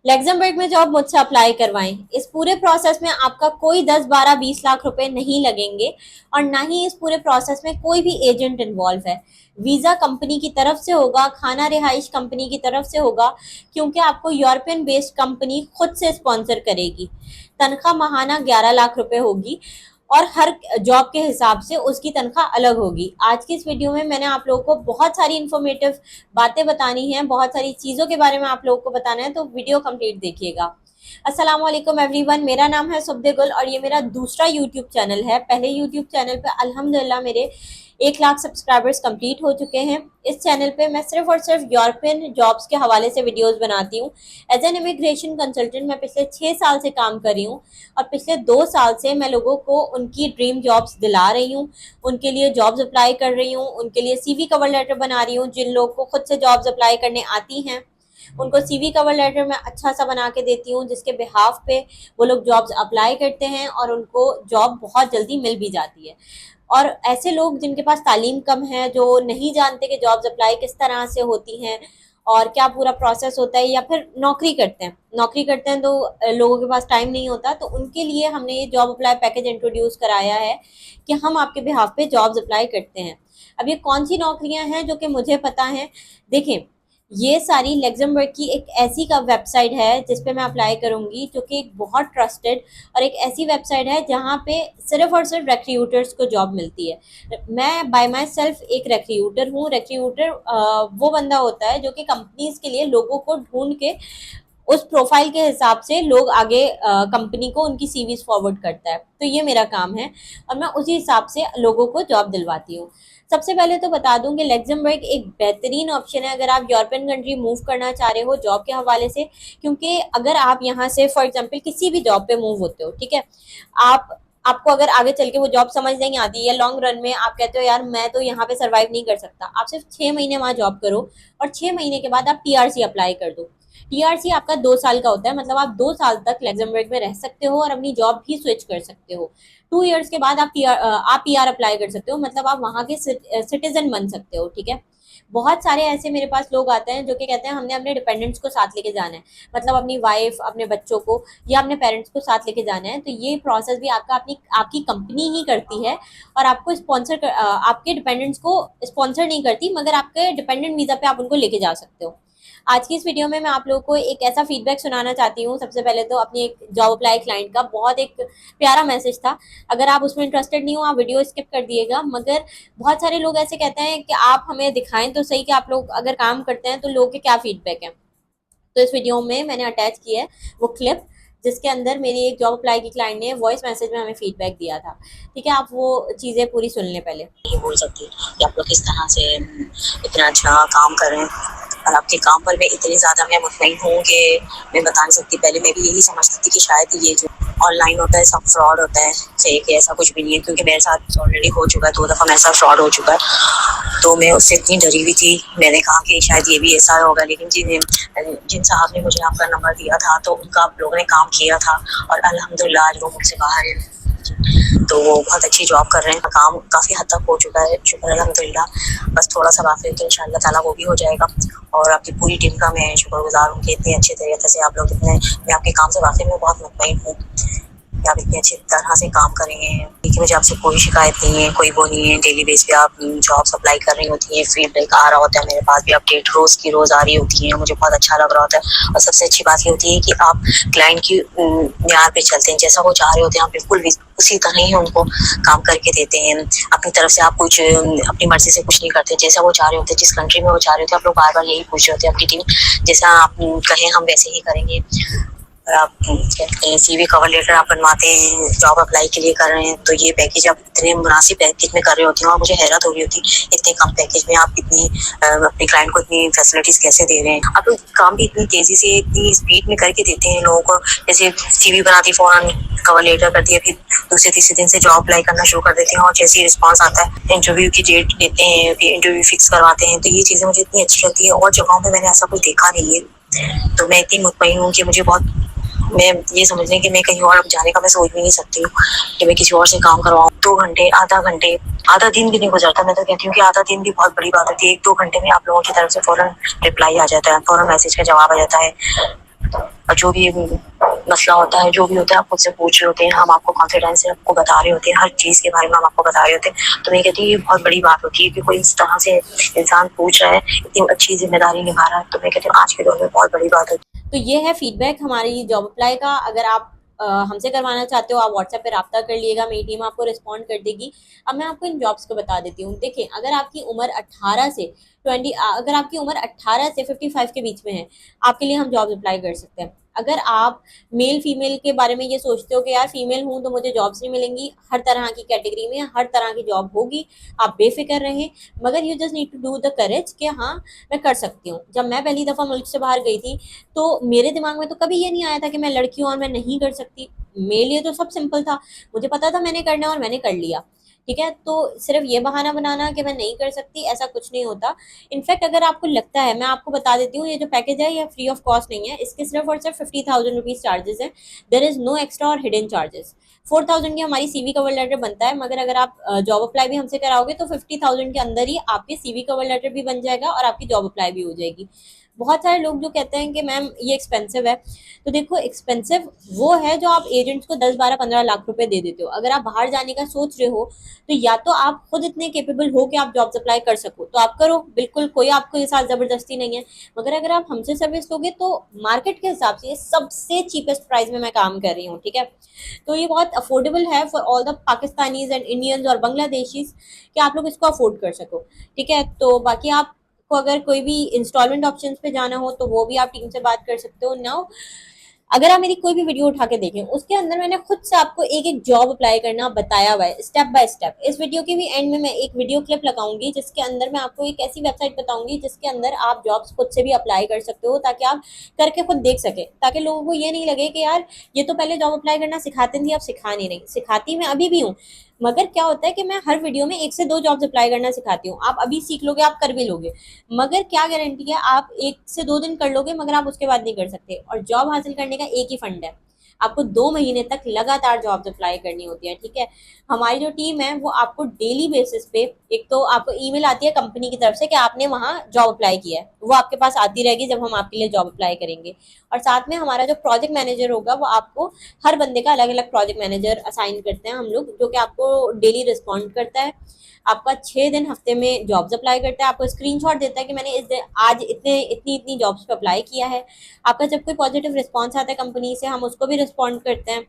Luxembourg में job मुझसे apply करवाएं। इस पूरे प्रोसेस में आपका कोई 10, 12, 20 लाख रुपए नहीं लगेंगे और ना ही इस पूरे प्रोसेस में कोई भी एजेंट इन्वॉल्व है। वीजा कंपनी की तरफ से होगा, खाना रिहाइश कंपनी की तरफ से होगा, क्योंकि आपको यूरोपियन बेस्ड कंपनी खुद से स्पॉन्सर करेगी। तनख्वाह माहाना 11 लाख रुपए होगी और हर जॉब के हिसाब से उसकी तनख्वाह अलग होगी। आज की इस वीडियो में मैंने आप लोगों को बहुत सारी इंफॉर्मेटिव बातें बतानी है, बहुत सारी चीज़ों के बारे में आप लोगों को बताना है, तो वीडियो कंप्लीट देखिएगा। अस्सलाम वालेकुम एवरीवन, मेरा नाम है सुब्दे गुल और ये मेरा दूसरा यूट्यूब चैनल है। पहले यूट्यूब चैनल पे अल्हम्दुलिल्लाह मेरे 1 लाख सब्सक्राइबर्स कंप्लीट हो चुके हैं। इस चैनल पे मैं सिर्फ और सिर्फ यूरोपियन जॉब्स के हवाले से वीडियोस बनाती हूँ। एज एन इमिग्रेशन कंसल्टेंट मैं पिछले 6 साल से काम कर रही हूँ और पिछले 2 साल से मैं लोगों को उनकी ड्रीम जॉब्स दिला रही हूँ, उनके लिए जॉब्स अप्लाई कर रही हूँ, उनके लिए CV कवर लेटर बना रही हूँ। जिन लोगों को खुद से जॉब्स अप्लाई करने आती हैं उनको CV कवर लेटर मैं अच्छा सा बना के देती हूँ, जिसके बिहाफ पे वो लोग जॉब्स अप्लाई करते हैं और उनको जॉब बहुत जल्दी मिल भी जाती है। और ऐसे लोग जिनके पास तालीम कम है, जो नहीं जानते कि जॉब्स अप्लाई किस तरह से होती हैं और क्या पूरा प्रोसेस होता है, या फिर नौकरी करते हैं तो लोगों के पास टाइम नहीं होता, तो उनके लिए हमने ये जॉब अप्लाई पैकेज इंट्रोड्यूस कराया है कि हम आपके बिहाफ पे जॉब्स अप्लाई करते हैं। अब ये कौन सी नौकरियां हैं जो कि मुझे पता है, देखें, ये सारी लग्जमबर्ग की एक ऐसी का वेबसाइट है जिस पे मैं अप्लाई करूंगी, जो कि एक बहुत ट्रस्टेड और एक ऐसी वेबसाइट है जहाँ पे सिर्फ और सिर्फ रिक्रूटर्स को जॉब मिलती है। मैं बाय माई सेल्फ एक रिक्रूटर हूँ। रिक्रूटर वो बंदा होता है जो कि कंपनीज के लिए लोगों को ढूंढ के उस प्रोफाइल के हिसाब से लोग आगे कंपनी को उनकी CVs फॉरवर्ड करता है। तो ये मेरा काम है और मैं उसी हिसाब से लोगों को जॉब दिलवाती हूँ। सबसे पहले तो बता दूं कि लग्जमबर्ग एक बेहतरीन ऑप्शन है अगर आप यूरोपियन कंट्री मूव करना चाह रहे हो जॉब के हवाले से। क्योंकि अगर आप यहाँ से फॉर एग्जांपल किसी भी जॉब पे मूव होते हो, ठीक है, आपको अगर आगे चल के वो जॉब समझ नहीं आती या लॉन्ग रन में आप कहते हो यार मैं तो यहाँ पे सर्वाइव नहीं कर सकता, आप सिर्फ 6 महीने वहाँ जॉब करो और 6 महीने के बाद आप TRC अप्लाई कर दो। TRC आपका 2 साल का होता है, मतलब आप 2 साल तक लग्जमबर्ग में रह सकते हो और अपनी जॉब भी स्विच कर सकते हो। 2 इयर्स के बाद आप PR अप्लाई कर सकते हो, मतलब आप वहाँ के सिटीजन बन सकते हो, ठीक है। बहुत सारे ऐसे मेरे पास लोग आते हैं जो कि कहते हैं हमने अपने डिपेंडेंट्स को साथ लेके जाना है, मतलब अपनी वाइफ, अपने बच्चों को या अपने पेरेंट्स को साथ लेके जाना है। तो ये प्रोसेस भी आपकी कंपनी ही करती है और आपको आपके डिपेंडेंट्स को स्पॉन्सर नहीं करती, मगर आपके डिपेंडेंट वीजा पे आप उनको लेके जा सकते हो। आज की इस वीडियो में मैं आप लोगों को एक ऐसा फीडबैक सुनाना चाहती हूँ। सबसे पहले तो अपनी एक जॉब अप्लाई क्लाइंट का बहुत एक प्यारा मैसेज था। अगर आप उसमें इंटरेस्टेड नहीं हो आप वीडियो स्किप कर दिएगा, मगर बहुत सारे लोग ऐसे कहते हैं कि आप हमें दिखाएं तो सही कि आप लोग अगर काम करते हैं तो लोगों के क्या फीडबैक है। तो इस वीडियो में मैंने अटैच किया है वो क्लिप, जिसके अंदर मेरी एक जॉब अप्लाई की क्लाइंट ने वॉइस मैसेज में हमें फीडबैक दिया था। ठीक है, आप वो चीज़ें पूरी सुन लें पहले। नहीं बोल सकती कि आप लोग किस तरह से इतना अच्छा काम कर रहे हैं और आपके काम पर मैं इतनी ज़्यादा मैं मुतमईन हूँ कि मैं बता नहीं सकती। पहले मैं भी यही समझती थी कि शायद ये जो ऑनलाइन होता है सब फ्रॉड होता है, फेक है, ऐसा कुछ भी नहीं है। क्योंकि मेरे साथ ऑलरेडी हो चुका है, 2 दफ़ा मेरे साथ फ्रॉड हो चुका है, तो मैं उससे इतनी डरी हुई थी। मैंने कहा कि शायद ये भी ऐसा होगा, लेकिन जिन साहब ने मुझे आपका नंबर दिया था तो उनका आप लोगों ने काम किया था और अल्हम्दुलिल्लाह आज वो मुझसे बाहर है, तो वो बहुत अच्छी जॉब कर रहे हैं। काम काफ़ी हद तक हो चुका है, शुक्र अल्हम्दुलिल्लाह। बस थोड़ा सा बाकी है तो इंशाअल्लाह ताला वो भी हो जाएगा। और आपकी पूरी टीम का मैं शुक्रगुजार हूँ कि इतने अच्छे तरीके से आप लोग मैं आपके काम से वाकई में बहुत मुतमईन हूँ कि आप इतनी अच्छी तरह से काम करेंगे। देखिए मुझे आपसे कोई शिकायत नहीं है, कोई वो नहीं है। डेली बेस पे आप जॉब्स अप्लाई कर रही होती हैं, फीडबैक आ रहा होता है, मेरे पास भी अपडेट रोज़ की रोज़ आ रही होती है, मुझे बहुत अच्छा लग रहा होता है। और सबसे अच्छी बात ये होती है कि आप क्लाइंट की म्यार पे चलते हैं, जैसा वो चाह रहे होते हैं आप बिल्कुल उसी तरह ही उनको काम करके देते हैं। अपनी तरफ से आप कुछ अपनी मर्जी से कुछ नहीं करते, जैसा वो चाह रहे होते हैं, जिस कंट्री में वो चाह रहे होते हैं आप लोग बार बार यही पूछ रहे होते हैं आपकी टीम जैसा आप कहें हम वैसे ही करेंगे। और आप CV कवर लेटर आप बनवाते हैं, जॉब अप्लाई के लिए कर रहे हैं, तो ये पैकेज आप इतने मुनासिब पैकेज में कर रहे होते हैं और मुझे हैरत हो रही होती इतने कम पैकेज में आप इतनी अपने क्लाइंट को इतनी फैसिलिटीज़ कैसे दे रहे हैं। आप लोग काम भी इतनी तेज़ी से इतनी स्पीड में करके देते हैं लोगों को। जैसे CV बनाती फ़ौरन कवर लेटर करती है, फिर दूसरे तीसरे दिन से जॉब अप्लाई करना शुरू कर देते हैं और जैसे ही रिस्पॉन्स आता है इंटरव्यू की डेट देते हैं, फिर इंटरव्यू फिक्स करवाते हैं। तो ये चीज़ें मुझे इतनी अच्छी लगती है और जगहों पर मैंने ऐसा कुछ देखा नहीं है। तो मैं इतनी मुतमईन हूँ कि मुझे बहुत, मैं ये समझने कि मैं कहीं और अब जाने का मैं सोच भी नहीं सकती हूँ कि मैं किसी और से काम करवाऊँ। 2 घंटे, आधा घंटे, आधा दिन भी नहीं गुजरता। मैं तो कहती हूँ कि आधा दिन भी बहुत बड़ी बात होती है। 1-2 घंटे में आप लोगों की तरफ से फ़ौरन रिप्लाई आ जाता है, फ़ौरन मैसेज का जवाब आ जाता है। और जो भी मसला होता है, जो भी होता है, आप मुझसे पूछ रहे होते हैं, हम आपको कॉन्फिडेंस से आपको बता रहे होते हैं, हर चीज़ के बारे में हम आपको बता रहे होते हैं। तो मैं कहती हूँ ये बहुत बड़ी बात होती है कि कोई इस तरह से इंसान पूछ रहा है, इतनी अच्छी जिम्मेदारी निभा रहा है, तो मैं कहती हूँ आज के दौर में बहुत बड़ी बात होती है। तो ये है फीडबैक हमारी जॉब अप्लाई का। अगर आप हमसे करवाना चाहते हो, आप व्हाट्सएप पे रब्ता कर लिएगा, मेरी टीम आपको रिस्पॉन्ड कर देगी। अब मैं आपको इन जॉब्स को बता देती हूँ। देखिए, अगर आपकी उम्र 18 से 20 अगर आपकी उम्र 18 से 55 के बीच में है, आपके लिए हम जॉब्स अप्लाई कर सकते हैं। अगर आप मेल फीमेल के बारे में ये सोचते हो कि यार फीमेल हूँ तो मुझे जॉब्स नहीं मिलेंगी, हर तरह की कैटेगरी में हर तरह की जॉब होगी, आप बेफिक्र रहें। मगर you just need to do the courage कि हाँ, मैं कर सकती हूँ। जब मैं पहली दफ़ा मुल्क से बाहर गई थी, तो मेरे दिमाग में तो कभी ये नहीं आया था कि मैं लड़की हूँ और मैं नहीं कर सकती। मेरे लिए तो सब सिंपल था, मुझे पता था मैंने करना है और मैंने कर लिया। ठीक है, तो सिर्फ ये बहाना बनाना कि मैं नहीं कर सकती, ऐसा कुछ नहीं होता। इनफैक्ट अगर आपको लगता है, मैं आपको बता देती हूँ, ये जो पैकेज है ये फ्री ऑफ कॉस्ट नहीं है, इसके सिर्फ और सिर्फ 50,000 रुपीज़ चार्जेस हैं। देर इज़ नो एक्स्ट्रा और हिडन चार्जेस। 4,000 की हमारी सीवी कवर लेटर बनता है, मगर अगर आप जॉब अप्लाई भी हमसे कराओगे तो 50,000 के अंदर ही आपके सीवी कवर लेटर भी बन जाएगा और आपकी जॉब अप्लाई भी हो जाएगी। बहुत सारे लोग जो कहते हैं कि मैम ये एक्सपेंसिव है, तो देखो, एक्सपेंसिव वो है जो आप एजेंट्स को 10, 12, 15 लाख रुपए दे देते हो। अगर आप बाहर जाने का सोच रहे हो, तो या तो आप खुद इतने केपेबल हो कि आप जॉब्स अप्लाई कर सको, तो आप करो, बिल्कुल कोई आपको ये साथ जबरदस्ती नहीं है। मगर अगर आप हमसे सर्विस लोगे तो मार्केट के हिसाब से ये सबसे चीपेस्ट प्राइस में मैं काम कर रही हूँ। ठीक है, तो ये बहुत अफोर्डेबल है for all the Pakistanis and Indians और बांग्लादेशीज, कि आप लोग इसको अफोर्ड कर सको। ठीक है, तो बाकी आप को अगर कोई भी इंस्टॉलमेंट ऑप्शंस पे जाना हो तो वो भी आप टीम से बात कर सकते हो। नाउ, अगर आप मेरी कोई भी वीडियो उठा के देखें, उसके अंदर मैंने खुद से आपको एक एक जॉब अप्लाई करना बताया हुआ है, स्टेप बाय स्टेप। इस वीडियो के भी एंड में मैं एक वीडियो क्लिप लगाऊंगी जिसके अंदर मैं आपको एक ऐसी वेबसाइट बताऊंगी जिसके अंदर आप जॉब्स खुद से भी अप्लाई कर सकते हो, ताकि आप करके खुद देख सके, ताकि लोगों को ये नहीं लगे कि यार ये तो पहले जॉब अप्लाई करना सिखाती थी, अब सिखा नहीं रही। सिखाती मैं अभी भी हूँ, मगर क्या होता है कि मैं हर वीडियो में 1 से 2 जॉब्स अप्लाई करना सिखाती हूँ। आप अभी सीख लोगे, आप कर भी लोगे, मगर क्या गारंटी है आप 1 से 2 दिन कर लोगे मगर आप उसके बाद नहीं कर सकते। और जॉब हासिल करने का एक ही फंड है, आपको 2 महीने तक लगातार जॉब्स अप्लाई करनी होती है। ठीक है, हमारी जो टीम है वो आपको डेली बेसिस पे, एक तो आपको ईमेल आती है कंपनी की तरफ से कि आपने वहाँ जॉब अप्लाई किया है, वो आपके पास आती रहेगी जब हम आपके लिए जॉब अप्लाई करेंगे। और साथ में हमारा जो प्रोजेक्ट मैनेजर होगा वो आपको, हर बंदे का अलग अलग प्रोजेक्ट मैनेजर असाइन करते हैं हम लोग, जो कि आपको डेली रिस्पॉन्ड करता है। आपका 6 दिन हफ्ते में जॉब्स अप्लाई करता है, आपको स्क्रीनशॉट देता है कि मैंने इस दिन आज इतने इतनी इतनी जॉब्स पे अप्लाई किया है। आपका जब कोई पॉजिटिव रिस्पॉन्स आता है कंपनी से, हम उसको भी रिस्पॉन्ड करते हैं।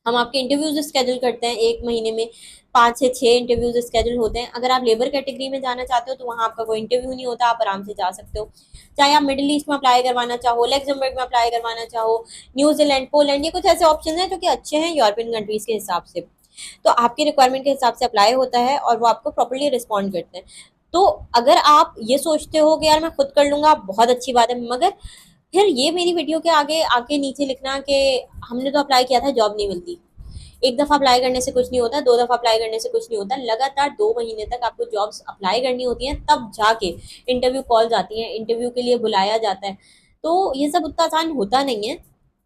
हम आपके इंटरव्यूज स्केड्यूल करते हैं, 1 महीने में 5 से 6 इंटरव्यूज स्केड्यूल होते हैं। अगर आप लेबर कैटेगरी में जाना चाहते हो तो वहाँ आपका कोई इंटरव्यू नहीं होता, आप आराम से जा सकते हो। चाहे आप मिडिल ईस्ट में अप्लाई करवाना चाहो, लग्जमबर्ग में अप्लाई करवाना चाहो, न्यूजीलैंड, पोलैंड, ये कुछ ऐसे ऑप्शन हैं जो कि अच्छे हैं यूरोपियन कंट्रीज के हिसाब से। तो आपके रिक्वायरमेंट के हिसाब से अप्लाई होता है और वो आपको प्रॉपर्ली रिस्पॉन्ड करते हैं। तो अगर आप ये सोचते हो कि यार मैं खुद कर लूंगा, बहुत अच्छी बात है, मगर फिर ये मेरी वीडियो के आगे आके नीचे लिखना कि हमने तो अप्लाई किया था, जॉब नहीं मिलती। एक दफ़ा अप्लाई करने से कुछ नहीं होता, 2 दफ़ा अप्लाई करने से कुछ नहीं होता, लगातार 2 महीने तक आपको जॉब्स अप्लाई करनी होती हैं, तब जाके इंटरव्यू कॉल्स आती हैं, इंटरव्यू के लिए बुलाया जाता है। तो ये सब उतना आसान होता नहीं है।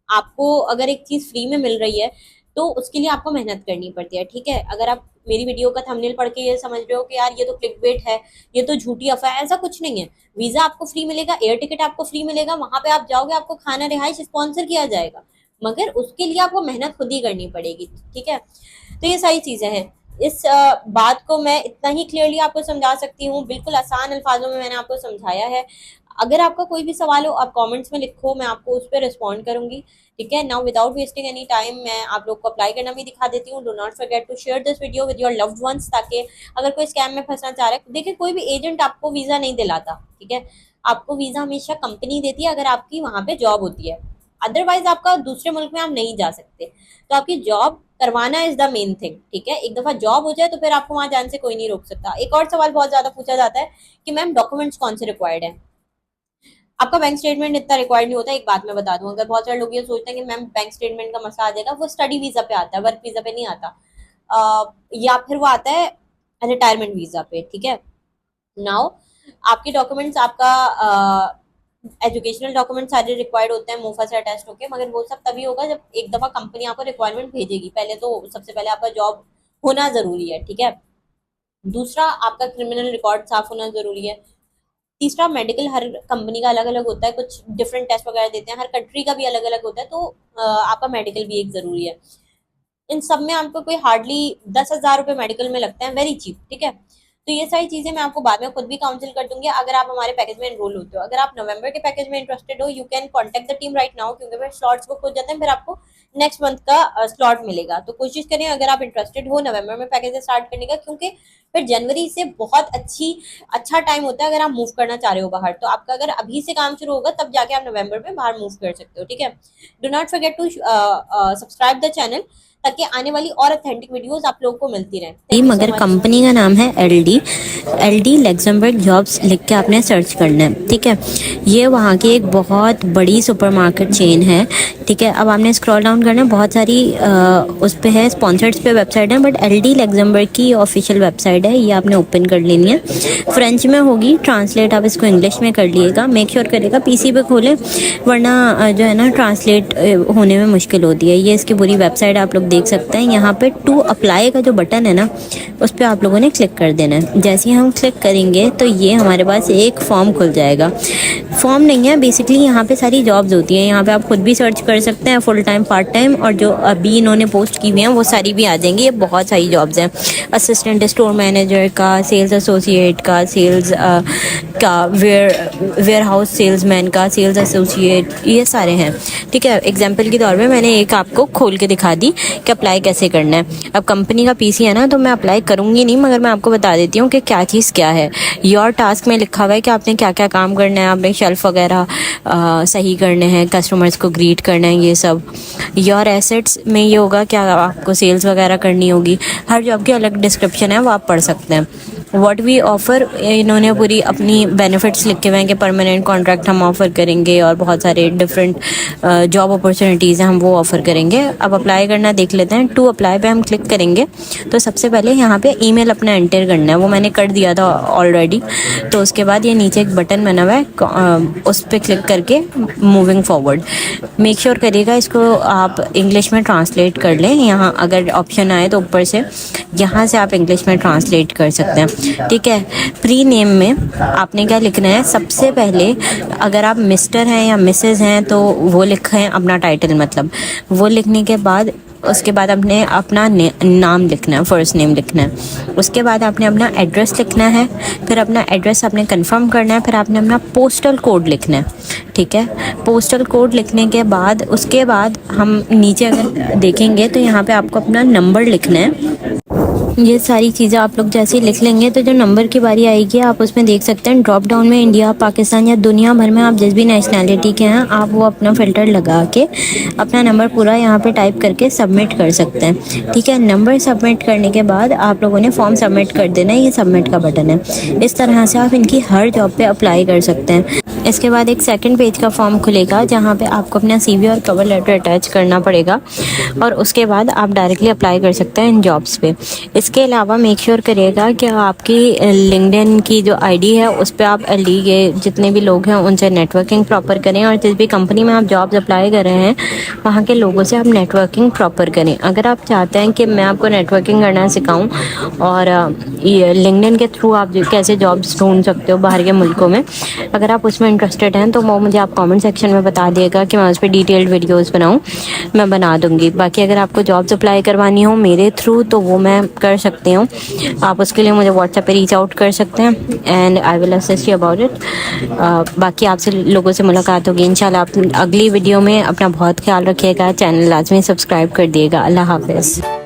आपको अगर एक चीज़ फ्री में मिल रही है तो उसके लिए आपको मेहनत करनी पड़ती है। ठीक है, अगर आप मेरी वीडियो का थंबनेल पढ़ के ये समझ रहे हो कि यार ये तो क्लिकबेट है, ये तो झूठी अफवाह है, ऐसा कुछ नहीं है। वीज़ा आपको फ्री मिलेगा, एयर टिकट आपको फ्री मिलेगा, वहाँ पे आप जाओगे, आपको खाना रिहाइश स्पॉन्सर किया जाएगा, मगर उसके लिए आपको मेहनत खुद ही करनी पड़ेगी। ठीक है, तो ये सारी चीज़ें हैं। इस बात को मैं इतना ही क्लियरली आपको समझा सकती हूँ, बिल्कुल आसान अल्फाजों में मैंने आपको समझाया है। अगर आपका कोई भी सवाल हो आप कमेंट्स में लिखो, मैं आपको उस पर रिस्पॉन्ड करूंगी। ठीक है, now without wasting any time मैं आप लोग को अप्लाई करना भी दिखा देती हूँ। Do not forget to share this video with your loved ones, ताकि अगर कोई स्कैम में फंसना चाह रहा है, देखिए कोई भी एजेंट आपको वीज़ा नहीं दिलाता। ठीक है, आपको वीज़ा हमेशा कंपनी देती है अगर आपकी वहाँ पे जॉब होती है, अदरवाइज आपका दूसरे मुल्क में आप नहीं जा सकते। तो आपकी जॉब करवाना इज द मेन थिंग। ठीक है, एक दफ़ा जॉब हो जाए तो फिर आपको वहाँ जाने से कोई नहीं रोक सकता। एक और सवाल बहुत ज़्यादा पूछा जाता है कि मैम डॉक्यूमेंट्स कौन से रिक्वायर्ड है। आपका बैंक स्टेटमेंट इतना रिक्वायर्ड नहीं होता। एक बात मैं बता दूं, अगर बहुत सारे लोग ये सोचते हैं कि मैम बैंक स्टेटमेंट का मसला आ जाएगा, वो स्टडी वीज़ा पे आता है, वर्क वीज़ा पे नहीं आता। या फिर वो आता है रिटायरमेंट वीज़ा पे। ठीक है, नाउ आपके डॉक्यूमेंट्स, आपका एजुकेशनल डॉक्यूमेंट सारे रिक्वायर्ड होते हैं मोफा से अटैच होके, मगर वो सब तभी होगा जब एक दफ़ा कंपनी आपको रिक्वायरमेंट भेजेगी। पहले तो सबसे पहले आपका जॉब होना ज़रूरी है। ठीक है, दूसरा आपका क्रिमिनल रिकॉर्ड साफ होना ज़रूरी है। तीसरा, मेडिकल हर कंपनी का अलग अलग होता है, कुछ डिफरेंट टेस्ट वगैरह देते हैं, हर कंट्री का भी अलग अलग होता है, तो आपका मेडिकल भी एक जरूरी है। इन सब में आपको कोई हार्डली 10,000 रुपये मेडिकल में लगता है, वेरी चीप, ठीक है। तो ये सारी चीजें मैं आपको बाद में खुद भी काउंसिल कर दूंगी अगर आप हमारे पैकेज में एनरोल होते हो। अगर आप नवंबर के पैकेज में इंटरेस्टेड हो, you can contact the team right now, क्योंकि फिर स्लॉट्स बुक हो जाते हैं, फिर आपको नेक्स्ट मंथ का स्लॉट मिलेगा। तो कोशिश करें अगर आप इंटरेस्टेड हो नवंबर में पैकेज स्टार्ट करने का, क्योंकि फिर जनवरी से बहुत अच्छा टाइम होता है अगर आप मूव करना चाह रहे हो बाहर। तो आपका अगर अभी से काम शुरू होगा तब जाके आप नवंबर में बाहर मूव कर सकते हो, ठीक है। Do not forget to subscribe the channel, ताकि आने वाली और ऑथेंटिक वीडियोस आप लोगों को मिलती रहें। मगर कंपनी का नाम है एलडी लग्जमबर्ग जॉब्स लिख के आपने सर्च करना है, ठीक है। ये वहाँ की एक बहुत बड़ी सुपरमार्केट चेन है, ठीक है। अब आपने स्क्रॉल डाउन करना है, बहुत सारी उस पे है, स्पॉन्सर्ड पे वेबसाइट है, बट एलडी लग्जमबर्ग की ऑफिशियल वेबसाइट है, ये आपने ओपन कर लेनी है। फ्रेंच में होगी, ट्रांसलेट आप इसको इंग्लिश में कर लिएगा। मेक श्योर करेगा पीसी पे खोले, वरना जो है ना ट्रांसलेट होने में मुश्किल होती है। ये इसकी पूरी वेबसाइट आप लोग देख सकते हैं। यहाँ पे टू अप्लाई का जो बटन है ना, उस पर आप लोगों ने क्लिक कर देना है। जैसे ही हम क्लिक करेंगे तो ये हमारे पास एक फॉर्म खुल जाएगा। फॉर्म नहीं है, बेसिकली यहाँ पे सारी जॉब्स होती हैं। यहाँ पे आप खुद भी सर्च कर सकते हैं, फुल टाइम, पार्ट टाइम, और जो अभी इन्होंने पोस्ट की हुई हैं वो सारी भी आ जाएंगी। ये बहुत सारी जॉब्स हैं, असिस्टेंट स्टोर मैनेजर का, सेल्स एसोसिएट का, सेल्स का, वेयर हाउस सेल्समैन का, सेल्स एसोसिएट, ये सारे हैं, ठीक है। एग्जाम्पल के तौर पे मैंने एक आपको खोल के दिखा दी कि अप्लाई कैसे करना है। अब कंपनी का पीसी है ना, तो मैं अप्लाई करूँगी नहीं, मगर मैं आपको बता देती हूँ कि क्या चीज़ क्या है। योर टास्क में लिखा हुआ है कि आपने क्या क्या काम करना है। आपने शेल्फ वगैरह सही करने हैं, कस्टमर्स को ग्रीट करना है, ये सब। योर एसेट्स में ये होगा कि आपको सेल्स वगैरह करनी होगी। हर जॉब की अलग डिस्क्रिप्शन है, वो आप पढ़ सकते हैं। व्हाट वी ऑफ़र, इन्होंने पूरी अपनी बेनिफिट्स लिखे हुए हैं कि परमानेंट कॉन्ट्रैक्ट हम ऑफ़र करेंगे और बहुत सारे डिफरेंट जॉब अपॉर्चुनिटीज़ हैं, हम वो ऑफ़र करेंगे। अब अप्लाई करना देख लेते हैं। टू अप्लाई पे हम क्लिक करेंगे तो सबसे पहले यहाँ पे ईमेल अपना एंटर करना है, वो मैंने कर दिया था ऑलरेडी। तो उसके बाद ये नीचे एक बटन बना हुआ है, उस पर क्लिक करके मूविंग फॉरवर्ड। मेक श्योर करिएगा इसको आप इंग्लिश में ट्रांसलेट कर लें। यहाँ अगर ऑप्शन आए तो ऊपर से यहाँ से आप इंग्लिश में ट्रांसलेट कर सकते हैं, ठीक है। प्री नेम में आपने क्या लिखना है, सबसे पहले अगर आप मिस्टर हैं या मिसेज़ हैं तो वो लिखें अपना टाइटल, मतलब वो लिखने के बाद उसके बाद आपने अपना नाम लिखना है, फर्स्ट नेम लिखना है। उसके बाद आपने अपना एड्रेस लिखना है, फिर अपना एड्रेस आपने कंफर्म करना है, फिर आपने अपना पोस्टल कोड लिखना है, ठीक है। पोस्टल कोड लिखने के बाद उसके बाद हम नीचे अगर देखेंगे तो यहाँ पे आपको अपना नंबर लिखना है। ये सारी चीज़ें आप लोग जैसे ही लिख लेंगे तो जो नंबर की बारी आएगी आप उसमें देख सकते हैं ड्रॉप डाउन में इंडिया, पाकिस्तान या दुनिया भर में आप जिस भी नेशनैलिटी के हैं आप वो अपना फ़िल्टर लगा के अपना नंबर पूरा यहाँ पे टाइप करके सबमिट कर सकते हैं, ठीक है। नंबर सबमिट करने के बाद आप लोगों ने फॉर्म सबमिट कर देना है, ये सबमिट का बटन है। इस तरह से आप इनकी हर जॉब पे अप्लाई कर सकते हैं। इसके बाद एक सेकंड पेज का फॉर्म खुलेगा जहाँ पे आपको अपना सीवी और कवर लेटर अटैच करना पड़ेगा, और उसके बाद आप डायरेक्टली अप्लाई कर सकते हैं इन जॉब्स पे। इसके अलावा मेक श्योर करिएगा कि आपकी लिंक्डइन की जो आईडी है उस पर आप एलडी के जितने भी लोग हैं उनसे नेटवर्किंग प्रॉपर करें, और जिस भी कंपनी में आप जॉब्स अप्लाई कर रहे हैं वहाँ के लोगों से आप नेटवर्किंग प्रॉपर करें। अगर आप चाहते हैं कि मैं आपको नेटवर्किंग करना सिखाऊँ और लिंक्डइन के थ्रू आप कैसे जॉब्स ढूंढ सकते हो बाहर के मुल्कों में, अगर आप उसमें इंटरेस्टेड हैं तो वो मुझे आप कमेंट सेक्शन में बता दिएगा कि मैं उस पर डिटेल्ड वीडियोस बनाऊं, मैं बना दूंगी। बाकी अगर आपको जॉब्स अप्लाई करवानी हो मेरे थ्रू तो वो मैं कर सकती हूँ, आप उसके लिए मुझे व्हाट्सएप पे रीच आउट कर सकते हैं and I will assist you about it. बाकी आपसे लोगों से मुलाकात होगी इंशाल्लाह आप अगली वीडियो में। अपना बहुत ख्याल रखिएगा, चैनल लाजमी सब्सक्राइब कर दिएगा। अल्लाह हाफिज़।